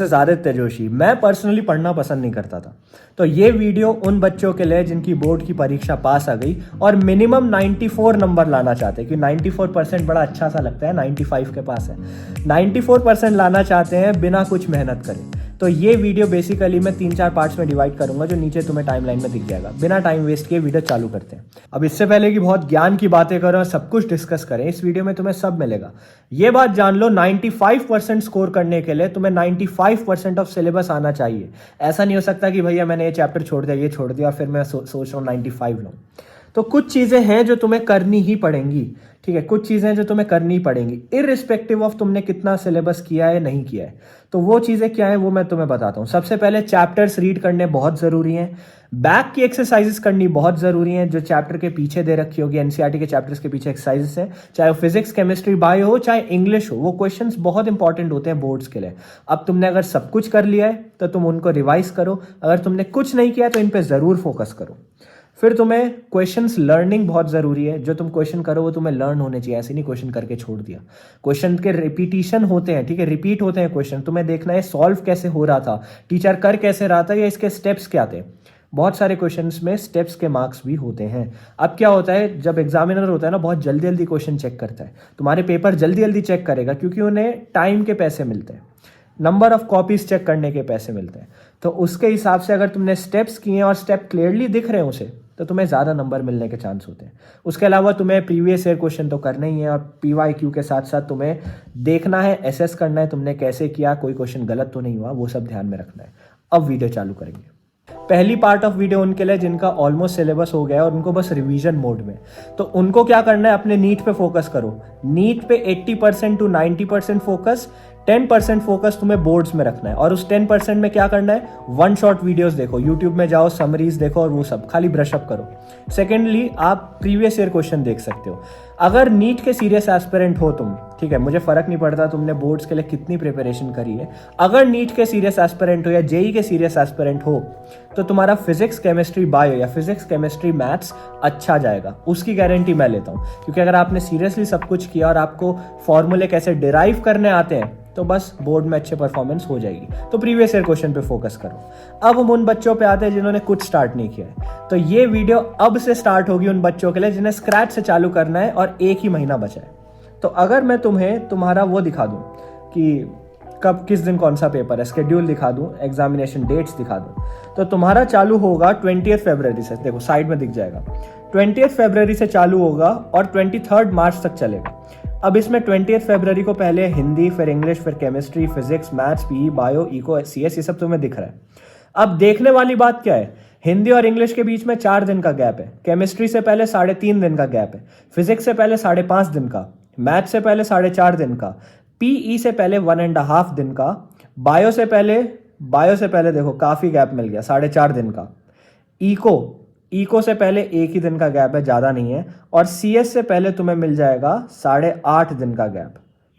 आदित्य जोशी। मैं पर्सनली पढ़ना पसंद नहीं करता था, तो ये वीडियो उन बच्चों के लिए जिनकी बोर्ड की परीक्षा पास आ गई और मिनिमम 94 नंबर लाना चाहते हैं, क्योंकि 94% बड़ा अच्छा सा लगता है, 95 के पास है, 94% लाना चाहते हैं बिना कुछ मेहनत करे। तो ये वीडियो बेसिकली मैं 3-4 पार्ट्स में डिवाइड करूंगा, जो नीचे तुम्हें टाइमलाइन में दिख जाएगा। बिना टाइम वेस्ट किए वीडियो चालू करते हैं। अब इससे पहले कि बहुत ज्ञान की बातें करें और सब कुछ डिस्कस करें, इस वीडियो में तुम्हें सब मिलेगा। ये बात जान लो, 95% स्कोर करने के लिए तुम्हें 95% ऑफ सिलेबस आना चाहिए। ऐसा नहीं हो सकता कि भैया मैंने ये चैप्टर छोड़ दिया, ये छोड़ दिया, फिर मैं सोच रहा हूँ 95 लूँ। तो कुछ चीज़ें हैं जो तुम्हें करनी ही पड़ेंगी, ठीक है। कुछ चीज़ें जो तुम्हें करनी पड़ेंगी इररिस्पेक्टिव ऑफ तुमने कितना सिलेबस किया है नहीं किया है। तो वो चीज़ें क्या है वो मैं तुम्हें बताता हूँ। सबसे पहले चैप्टर्स रीड करने बहुत ज़रूरी हैं। बैक की एक्सरसाइजेस करनी बहुत ज़रूरी हैं, जो चैप्टर के पीछे दे रखी होगी। एनसीईआरटी के चैप्टर्स के पीछे एक्सरसाइजेस हैं, चाहे वो फिजिक्स, केमिस्ट्री, बायो हो, चाहे इंग्लिश हो। वो क्वेश्चंस बहुत इंपॉर्टेंट होते हैं बोर्ड्स के लिए। अब तुमने अगर सब कुछ कर लिया है तो तुम उनको रिवाइज करो। अगर तुमने कुछ नहीं किया तो इन पर ज़रूर फोकस करो। फिर तुम्हें क्वेश्चंस लर्निंग बहुत ज़रूरी है। जो तुम क्वेश्चन करो वो तुम्हें लर्न होने चाहिए, ऐसे नहीं क्वेश्चन करके छोड़ दिया। क्वेश्चन के रिपीटिशन होते हैं, ठीक है, रिपीट होते हैं क्वेश्चन। तुम्हें देखना है सॉल्व कैसे हो रहा था, टीचर कर कैसे रहा था, या इसके स्टेप्स क्या थे। बहुत सारे क्वेश्चंस में स्टेप्स के मार्क्स भी होते हैं। अब क्या होता है, जब एग्जामिनर होता है ना, बहुत जल्दी जल्दी क्वेश्चन चेक करता है। तुम्हारे पेपर जल्दी जल्दी चेक करेगा, क्योंकि उन्हें टाइम के पैसे मिलते हैं, नंबर ऑफ कॉपीज चेक करने के पैसे मिलते हैं। तो उसके हिसाब से अगर तुमने स्टेप्स किए हैं और स्टेप क्लियरली दिख रहे हैं उसे, तो तुम्हें ज़्यादा नंबर मिलने के चांस होते हैं। उसके अलावा तुम्हें प्रीवियस ईयर क्वेश्चन तो करना ही है, और PYQ के साथ साथ तुम्हें देखना है, एसेस करना है तुमने कैसे किया, कोई क्वेश्चन गलत तो नहीं हुआ, वो सब ध्यान में रखना है। अब वीडियो चालू करेंगे। पहली पार्ट ऑफ वीडियो उनके लिए जिनका ऑलमोस्ट सिलेबस हो गया है और उनको बस रिवीजन मोड में। तो उनको क्या करना है, अपने नीट पे फोकस करो। नीट पे 80% to 90% फोकस, 10% फोकस तुम्हें बोर्ड्स में रखना है। और उस 10% में क्या करना है, वन शॉट वीडियोस देखो, यूट्यूब में जाओ, समरीज देखो, और वो सब खाली ब्रशअप करो। सेकेंडली, आप प्रीवियस ईयर क्वेश्चन देख सकते हो। अगर नीट के सीरियस एस्पिरेंट हो तुम, ठीक है, मुझे फर्क नहीं पड़ता तुमने बोर्ड्स के लिए कितनी प्रिपरेशन करी है, अगर नीट के सीरियस एस्पिरेंट हो या जेई के सीरियस एस्पिरेंट हो, तो तुम्हारा फिजिक्स, केमिस्ट्री, बायो या फिजिक्स, केमिस्ट्री, मैथ्स अच्छा जाएगा। उसकी गारंटी मैं लेता हूँ, क्योंकि अगर आपने सीरियसली सब कुछ किया और आपको फॉर्मूले कैसे डिराइव करने आते हैं, तो बस बोर्ड में अच्छे परफॉर्मेंस हो जाएगी। तो प्रीवियस ईयर क्वेश्चन पे फोकस करो। अब हम उन बच्चों पे आते हैं जिन्होंने कुछ स्टार्ट नहीं किया है। तो ये वीडियो अब से स्टार्ट होगी उन बच्चों के लिए जिन्हें स्क्रैच से चालू करना है और 1 ही महीना बचा है। तो अगर मैं तुम्हें तुम्हारा वो दिखा दूं कि कब किस दिन कौन सा पेपर है, शेड्यूल दिखा दूं, एग्जामिनेशन डेट्स दिखा दूं, तो तुम्हारा चालू होगा 20 फरवरी से। देखो साइड में दिख जाएगा, 20 फरवरी से चालू होगा और 23 मार्च तक चलेगा। अब इसमें 20 फरवरी को पहले हिंदी, फिर इंग्लिश, फिर chemistry, physics, maths, PE, bio, eco, CS, ये सब तुम्हें दिख रहा है। अब देखने वाली बात क्या है, हिंदी और इंग्लिश के बीच में 4 दिन का गैप है, केमिस्ट्री से पहले 3.5 दिन का गैप है, फिजिक्स से पहले 5.5 दिन का, मैथ से पहले 4.5 दिन का, PE से पहले 1.5 दिन का, बायो से पहले देखो काफ़ी गैप मिल गया, 4.5 दिन का, इको से पहले 1 ही दिन का गैप है, ज़्यादा नहीं है, और CS से पहले तुम्हें मिल जाएगा 8.5 दिन का गैप।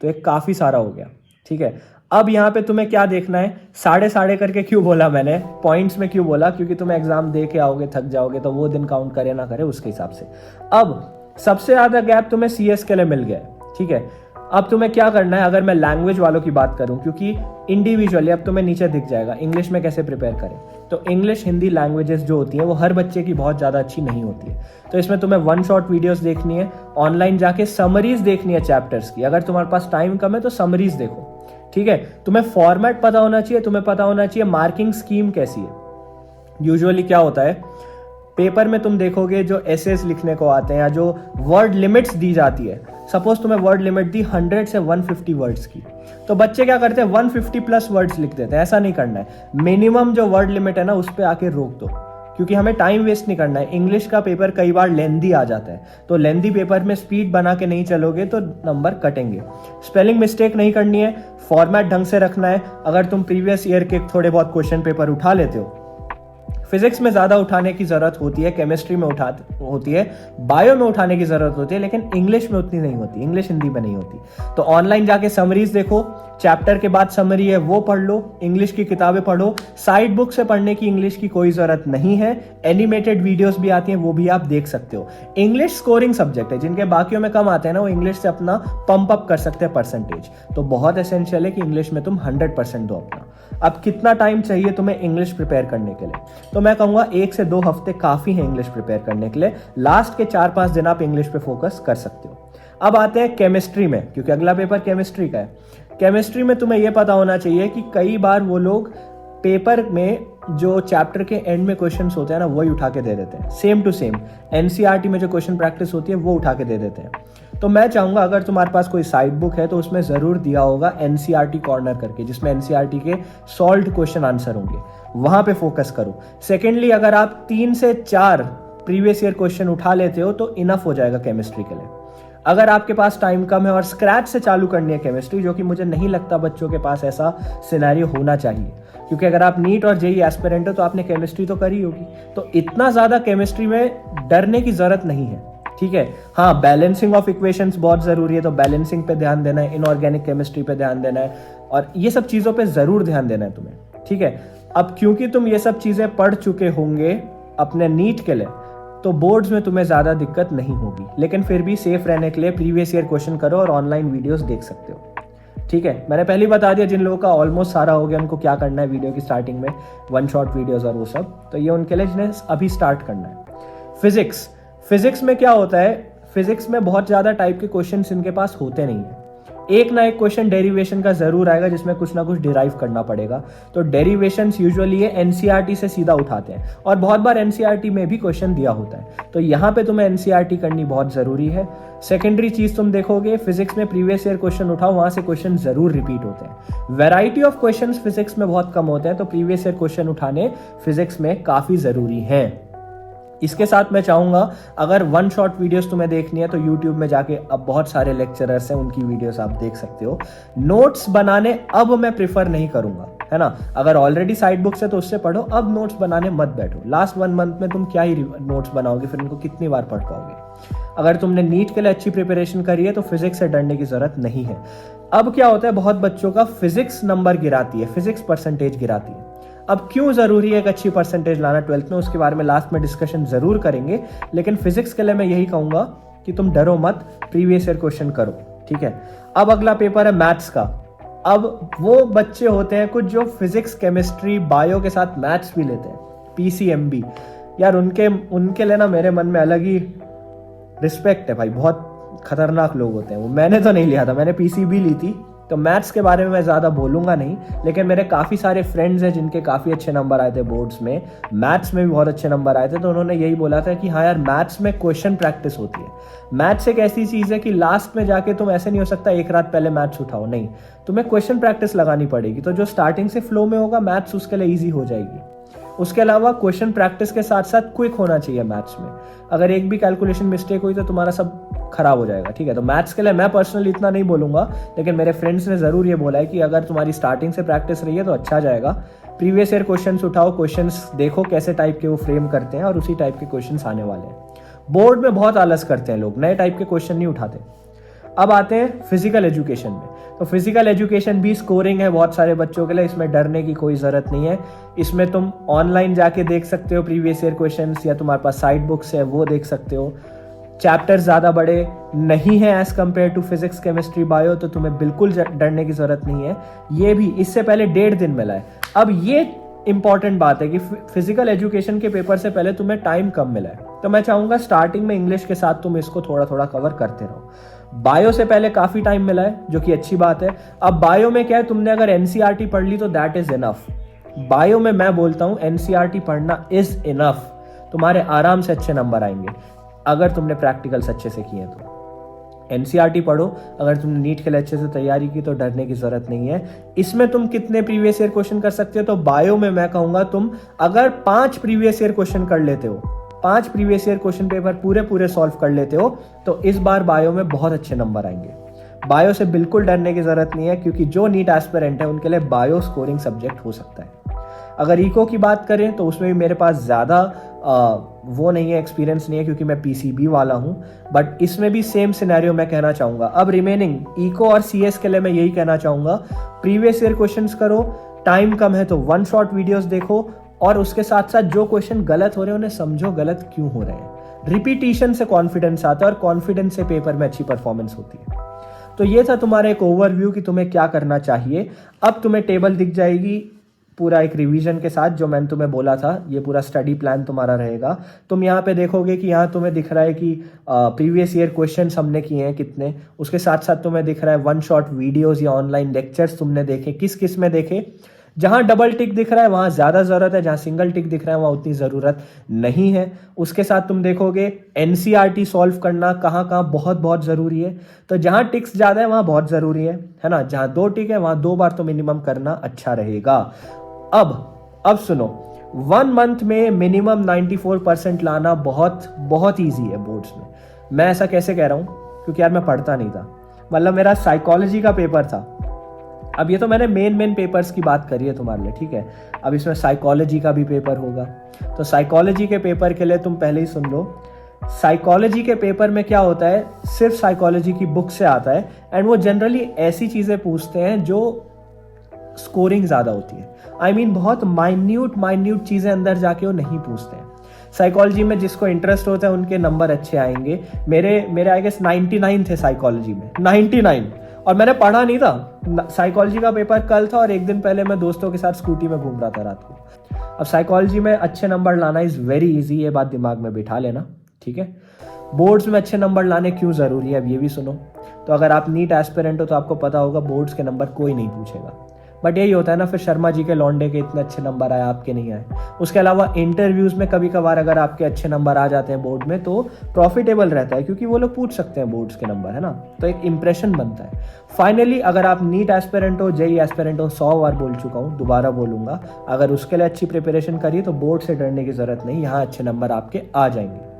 तो एक काफ़ी सारा हो गया, ठीक है। अब यहाँ पे तुम्हें क्या देखना है, साढ़े करके क्यों बोला मैंने, पॉइंट्स में क्यों बोला, क्योंकि तुम एग्जाम दे के आओगे, थक जाओगे, तो वो दिन काउंट करे ना करे उसके हिसाब से। अब सबसे ज़्यादा गैप तुम्हें CS के लिए मिल गया है, ठीक है। अब तुम्हें क्या करना है, अगर मैं लैंग्वेज वालों की बात करूं, क्योंकि इंडिविजुअली अब तुम्हें नीचे दिख जाएगा इंग्लिश में कैसे प्रिपेयर करें। तो इंग्लिश, हिंदी लैंग्वेजेस जो होती हैं वो हर बच्चे की बहुत ज़्यादा अच्छी नहीं होती है। तो इसमें तुम्हें वन शॉट वीडियोस देखनी है, ऑनलाइन जाके समरीज देखनी है चैप्टर्स की। अगर तुम्हारे पास टाइम कम है तो समरीज देखो, ठीक है। तुम्हें फॉर्मेट पता होना चाहिए, तुम्हें पता होना चाहिए मार्किंग स्कीम कैसी है। यूजुअली क्या होता है, पेपर में तुम देखोगे जो एसेस लिखने को आते हैं या जो वर्ड लिमिट्स दी जाती है, सपोज तुम्हें वर्ड लिमिट दी 100 से 150 वर्ड्स की, तो बच्चे क्या करते हैं 150 प्लस वर्ड्स लिख देते हैं। ऐसा नहीं करना है, मिनिमम जो वर्ड लिमिट है ना उस पर आके रोक दो, क्योंकि हमें टाइम वेस्ट नहीं करना है। इंग्लिश का पेपर कई बार लेंदी आ जाता है, तो लेंदी पेपर में स्पीड बना के नहीं चलोगे तो नंबर कटेंगे। स्पेलिंग मिस्टेक नहीं करनी है, फॉर्मेट ढंग से रखना है। अगर तुम प्रीवियस ईयर के थोड़े बहुत क्वेश्चन पेपर उठा लेते हो, फिजिक्स में ज्यादा उठाने की जरूरत होती है, केमिस्ट्री में होती है, बायो में उठाने की जरूरत होती है, लेकिन इंग्लिश में उतनी नहीं होती, इंग्लिश हिंदी में नहीं होती। तो ऑनलाइन जाके समरीज देखो, चैप्टर के बाद समरी है वो पढ़ लो, इंग्लिश की किताबें पढ़ो, साइड बुक से पढ़ने की इंग्लिश की कोई जरूरत नहीं है। एनिमेटेड वीडियोस भी आती हैं, वो भी आप देख सकते हो। इंग्लिश स्कोरिंग सब्जेक्ट है, जिनके बाकियों में कम आते हैं ना, वो इंग्लिश से अपना पंप अप कर सकते हैं परसेंटेज। तो बहुत एसेंशियल है कि इंग्लिश में तुम 100% दो अपना। अब कितना टाइम चाहिए तुम्हें इंग्लिश प्रिपेयर करने के लिए? तो मैं कहूंगा 1 से 2 हफ्ते काफी है इंग्लिश प्रिपेयर करने के लिए। लास्ट के 4-5 दिन आप इंग्लिश पे फोकस कर सकते हो। अब आते हैं केमिस्ट्री में, क्योंकि अगला पेपर केमिस्ट्री का है। केमिस्ट्री में तुम्हें यह पता होना चाहिए कि कई बार वो लोग पेपर में जो चैप्टर के एंड में क्वेश्चंस होते हैं ना, वही उठा के दे देते हैं, सेम टू सेम। एनसीईआरटी में जो क्वेश्चन प्रैक्टिस होती है वो उठा के दे देते हैं। तो मैं चाहूंगा अगर तुम्हारे पास कोई साइड बुक है तो उसमें जरूर दिया होगा एनसीईआरटी कॉर्नर करके, जिसमें एनसीईआरटी के सॉल्व्ड क्वेश्चन आंसर होंगे, वहां पे फोकस करो। सेकेंडली, अगर आप 3 से 4 प्रीवियस ईयर क्वेश्चन उठा लेते हो तो इनफ हो जाएगा केमिस्ट्री के लिए। अगर आपके पास टाइम कम है और स्क्रैच से चालू करनी है केमिस्ट्री, जो कि मुझे नहीं लगता बच्चों के पास ऐसा सिनेरियो होना चाहिए, क्योंकि अगर आप नीट और जेईई एस्पिरेंट हो तो आपने केमिस्ट्री तो करी होगी, तो इतना ज्यादा केमिस्ट्री में डरने की जरूरत नहीं है। ठीक है, हाँ, बैलेंसिंग ऑफ इक्वेशंस बहुत जरूरी है, तो बैलेंसिंग पे ध्यान देना है, इनऑर्गेनिक केमिस्ट्री पे ध्यान देना है, और ये सब चीजों पे जरूर ध्यान देना है तुम्हें। ठीक है, अब क्योंकि तुम ये सब चीजें पढ़ चुके होंगे अपने नीट के लिए, तो बोर्ड्स में तुम्हें ज्यादा दिक्कत नहीं होगी। लेकिन फिर भी सेफ रहने के लिए प्रीवियस ईयर क्वेश्चन करो और ऑनलाइन वीडियोस देख सकते हो। ठीक है, मैंने पहले बता दिया जिन लोगों का ऑलमोस्ट सारा हो गया उनको क्या करना है वीडियो की स्टार्टिंग में, 1 शॉट वीडियोस और वो सब, तो ये उनके लिए जिन्हें अभी स्टार्ट करना है। फिजिक्स में क्या होता है, फिजिक्स में बहुत ज्यादा टाइप के क्वेश्चंस इनके पास होते नहीं है। एक ना एक क्वेश्चन डेरिवेशन का जरूर आएगा जिसमें कुछ ना कुछ डिराइव करना पड़ेगा। तो डेरिवेशंस यूजुअली ये एनसीईआरटी से सीधा उठाते हैं, और बहुत बार एनसीईआरटी में भी क्वेश्चन दिया होता है, तो यहाँ पे तुम्हें एनसीईआरटी करनी बहुत जरूरी है। सेकेंडरी चीज तुम देखोगे, फिजिक्स में प्रीवियस ईयर क्वेश्चन उठाओ, वहां से क्वेश्चन जरूर रिपीट होते हैं। वैरायटी ऑफ क्वेश्चन फिजिक्स में बहुत कम होते हैं, तो प्रीवियस ईयर क्वेश्चन उठाने फिजिक्स में काफी जरूरी है। इसके साथ मैं चाहूंगा अगर 1 शॉट वीडियोस तुम्हें देखनी है तो YouTube में जाके अब बहुत सारे लेक्चरर्स हैं, उनकी वीडियोस आप देख सकते हो। नोट्स बनाने अब मैं प्रिफर नहीं करूंगा, है ना। अगर ऑलरेडी साइड बुक्स है तो उससे पढ़ो, अब नोट्स बनाने मत बैठो। लास्ट 1 मंथ में तुम क्या ही नोट्स बनाओगे, फिर उनको कितनी बार पढ़ पाओगे। अगर तुमने नीट के लिए अच्छी प्रिपरेशन करी है तो फिजिक्स से डरने की जरूरत नहीं है। अब क्या होता है, बहुत बच्चों का फिजिक्स नंबर गिराती है, फिजिक्स परसेंटेज गिराती है। अब क्यों जरूरी है एक अच्छी परसेंटेज लाना 12th में, उसके बारे में लास्ट में डिस्कशन जरूर करेंगे, लेकिन फिजिक्स के लिए मैं यही कहूंगा कि तुम डरो मत, प्रीवियस ईयर क्वेश्चन करो। ठीक है, अब अगला पेपर है मैथ्स का। अब वो बच्चे होते हैं कुछ जो फिजिक्स, केमिस्ट्री, बायो के साथ मैथ्स भी लेते हैं, पीसीएमबी, यार उनके लिए ना मेरे मन में अलग ही रिस्पेक्ट है भाई, बहुत खतरनाक लोग होते हैं वो। मैंने तो नहीं लिया था, मैंने पीसीबी ली थी, तो मैथ्स के बारे में मैं ज़्यादा बोलूँगा नहीं, लेकिन मेरे काफ़ी सारे फ्रेंड्स हैं जिनके काफ़ी अच्छे नंबर आए थे बोर्ड्स में, मैथ्स में भी बहुत अच्छे नंबर आए थे, तो उन्होंने यही बोला था कि हाँ यार, मैथ्स में क्वेश्चन प्रैक्टिस होती है। मैथ्स एक ऐसी चीज़ है कि लास्ट में जाके तुम ऐसे नहीं हो सकता एक रात पहले मैथ्स उठाओ, नहीं, तुम्हें क्वेश्चन प्रैक्टिस लगानी पड़ेगी। तो जो स्टार्टिंग से फ्लो में होगा मैथ्स, उसके लिए ईजी हो जाएगी। उसके अलावा क्वेश्चन प्रैक्टिस के साथ साथ क्विक होना चाहिए मैथ्स में। अगर एक भी कैलकुलेशन मिस्टेक हुई तो तुम्हारा सब खराब हो जाएगा। ठीक है, तो मैथ्स के लिए मैं पर्सनली इतना नहीं बोलूंगा, लेकिन मेरे फ्रेंड्स ने जरूर ये बोला है कि अगर तुम्हारी स्टार्टिंग से प्रैक्टिस रही है तो अच्छा जाएगा। प्रीवियस ईयर क्वेश्चंस उठाओ, क्वेश्चंस देखो कैसे टाइप के वो फ्रेम करते हैं, और उसी टाइप के क्वेश्चंस आने वाले हैं। बोर्ड में बहुत आलस करते हैं लोग, नए टाइप के क्वेश्चन नहीं उठाते। अब आते हैं फिजिकल एजुकेशन में। तो फिजिकल एजुकेशन भी स्कोरिंग है बहुत सारे बच्चों के लिए, इसमें डरने की कोई जरूरत नहीं है। इसमें तुम ऑनलाइन जाके देख सकते हो प्रीवियस ईयर क्वेश्चंस, या तुम्हारे पास साइड बुक्स है वो देख सकते हो। चैप्टर ज़्यादा बड़े नहीं है as compare to physics, chemistry, bio, तो तुम्हें बिल्कुल डरने की जरूरत नहीं है। ये भी इससे पहले 1.5 दिन मिला है। अब ये इंपॉर्टेंट बात है कि फिजिकल एजुकेशन के पेपर से पहले तुम्हें टाइम कम मिला है, तो मैं चाहूंगा स्टार्टिंग में इंग्लिश के साथ तुम इसको थोड़ा थोड़ा कवर करते रहो। बायो से पहले काफी टाइम मिला है, जो कि अच्छी बात है। अब बायो में क्या है, तुमने अगर एनसीईआरटी पढ़ ली तो दैट इज इनफ। बायो में मैं बोलता हूं एनसीईआरटी पढ़ना इज इनफ, तुम्हारे आराम से अच्छे नंबर आएंगे अगर तुमने प्रैक्टिकल्स अच्छे से किए तो। एनसीईआरटी पढ़ो, अगर तुमने नीट के लिए अच्छे से तैयारी की तो डरने की जरूरत नहीं है। इसमें तुम कितने प्रीवियस ईयर क्वेश्चन कर सकते हो, तो बायो में मैं कहूंगा तुम अगर 5 प्रीवियस ईयर क्वेश्चन कर लेते हो, 5 प्रीवियस ईयर क्वेश्चन पेपर पूरे सॉल्व कर लेते हो, तो इस बार बायो में बहुत अच्छे नंबर आएंगे। बायो से बिल्कुल डरने की जरूरत नहीं है, क्योंकि जो नीट एस्पिरेंट है उनके लिए बायो स्कोरिंग सब्जेक्ट हो सकता है। अगर इको की बात करें तो उसमें भी मेरे पास ज़्यादा वो नहीं है, एक्सपीरियंस नहीं है क्योंकि मैं पीसीबी वाला हूँ, बट इसमें भी सेम सिनेरियो मैं कहना चाहूँगा। अब रिमेनिंग इको और सीएस के लिए मैं यही कहना चाहूँगा, प्रीवियस ईयर क्वेश्चंस करो, टाइम कम है तो वन शॉट वीडियोस देखो, और उसके साथ साथ जो क्वेश्चन गलत हो रहे हैं उन्हें समझो गलत क्यों हो रहे हैं। रिपीटिशन से कॉन्फिडेंस आता है और कॉन्फिडेंस से पेपर में अच्छी परफॉर्मेंस होती है। तो ये था तुम्हारा एक ओवरव्यू कि तुम्हें क्या करना चाहिए। अब तुम्हें टेबल दिख जाएगी पूरा एक रिवीजन के साथ, जो मैंने तुम्हें बोला था, ये पूरा स्टडी प्लान तुम्हारा रहेगा। तुम यहाँ पे देखोगे कि यहाँ तुम्हें दिख रहा है कि प्रीवियस ईयर क्वेश्चंस हमने किए हैं कितने, उसके साथ साथ तुम्हें दिख रहा है वन शॉट वीडियोस या ऑनलाइन लेक्चर्स तुमने देखे, किस किस में देखे। जहाँ डबल टिक दिख रहा है वहाँ ज़्यादा ज़रूरत है, जहाँ सिंगल टिक दिख रहा है वहाँ उतनी ज़रूरत नहीं है। उसके साथ तुम देखोगे एनसीईआरटी सॉल्व करना कहाँ कहाँ बहुत बहुत ज़रूरी है। तो जहाँ टिक्स ज़्यादा है वहाँ बहुत ज़रूरी है ना। जहाँ 2 टिक है वहाँ 2 बार तो मिनिमम करना अच्छा रहेगा। अब सुनो, 1 मंथ में मिनिमम 94% लाना बहुत बहुत ईजी है बोर्ड्स में। मैं ऐसा कैसे कह रहा हूँ, क्योंकि यार मैं पढ़ता नहीं था, मतलब मेरा साइकोलॉजी का पेपर था। अब ये तो मैंने मेन पेपर्स की बात करी है तुम्हारे लिए, ठीक है। अब इसमें साइकोलॉजी का भी पेपर होगा, तो साइकोलॉजी के पेपर के लिए तुम पहले ही सुन लो। साइकोलॉजी के पेपर में क्या होता है, सिर्फ साइकोलॉजी की बुक से आता है, एंड वो जनरली ऐसी चीज़ें पूछते हैं जो स्कोरिंग ज़्यादा होती है। I mean, बहुत माइन्यूट चीज़ें अंदर जाके वो नहीं पूछते हैं। साइकोलॉजी में जिसको इंटरेस्ट होता है उनके नंबर अच्छे आएंगे। मेरे आई गेस 99 थे साइकोलॉजी में, 99, और मैंने पढ़ा नहीं था। साइकोलॉजी का पेपर कल था और एक दिन पहले मैं दोस्तों के साथ स्कूटी में घूम रहा था रात को। अब साइकोलॉजी में अच्छे नंबर लाना इज़ वेरी इजी, ये बात दिमाग में बिठा लेना, ठीक है। बोर्ड्स में अच्छे नंबर लाने क्यों ज़रूरी है, अब ये भी सुनो। तो अगर आप नीट एस्पिरेंट हो तो आपको पता होगा बोर्ड्स के नंबर कोई नहीं पूछेगा, बट यही होता है ना, फिर शर्मा जी के लौंडे के इतने अच्छे नंबर आए, आपके नहीं आए। उसके अलावा इंटरव्यूज़ में कभी कभार अगर आपके अच्छे नंबर आ जाते हैं बोर्ड में तो प्रॉफिटेबल रहता है, क्योंकि वो लोग पूछ सकते हैं बोर्ड्स के नंबर, है ना, तो एक इंप्रेशन बनता है। फाइनली अगर आप नीट एस्पिरेंट हो, जेई एस्पिरेंट हो, 100 बार बोल चुका हूँ, दोबारा बोलूँगा, अगर उसके लिए अच्छी प्रिपरेशन करिए तो बोर्ड से डरने की ज़रूरत नहीं, यहाँ अच्छे नंबर आपके आ जाएंगे।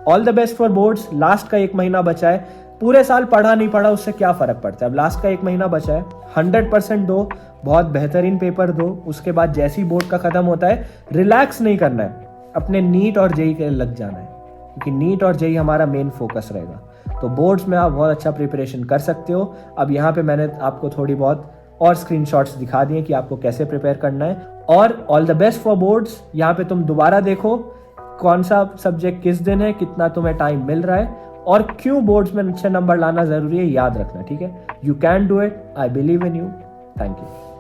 All the best for boards. Last का 1 महीना बचा है, पूरे साल पढ़ा नहीं पढ़ा उससे क्या फ़र्क पड़ता है। अब लास्ट का 1 महीना बचा है, 100% दो, बहुत बेहतरीन पेपर दो। उसके बाद जैसे ही बोर्ड का ख़त्म होता है रिलैक्स नहीं करना है, अपने नीट और जेई के लिए लग जाना है, क्योंकि नीट और जेई हमारा मेन फोकस रहेगा। तो बोर्ड्स में आप बहुत अच्छा प्रिपरेशन कर सकते हो। अब यहाँ पे मैंने आपको थोड़ी बहुत और स्क्रीनशॉट्स दिखा दिए कि आपको कैसे प्रिपेयर करना है। और all the best for boards. यहाँ पे तुम दोबारा देखो कौन सा सब्जेक्ट किस दिन है, कितना तुम्हें टाइम मिल रहा है और क्यों बोर्ड्स में अच्छे नंबर लाना ज़रूरी है, याद रखना, ठीक है। You can do it, I believe in you. Thank you.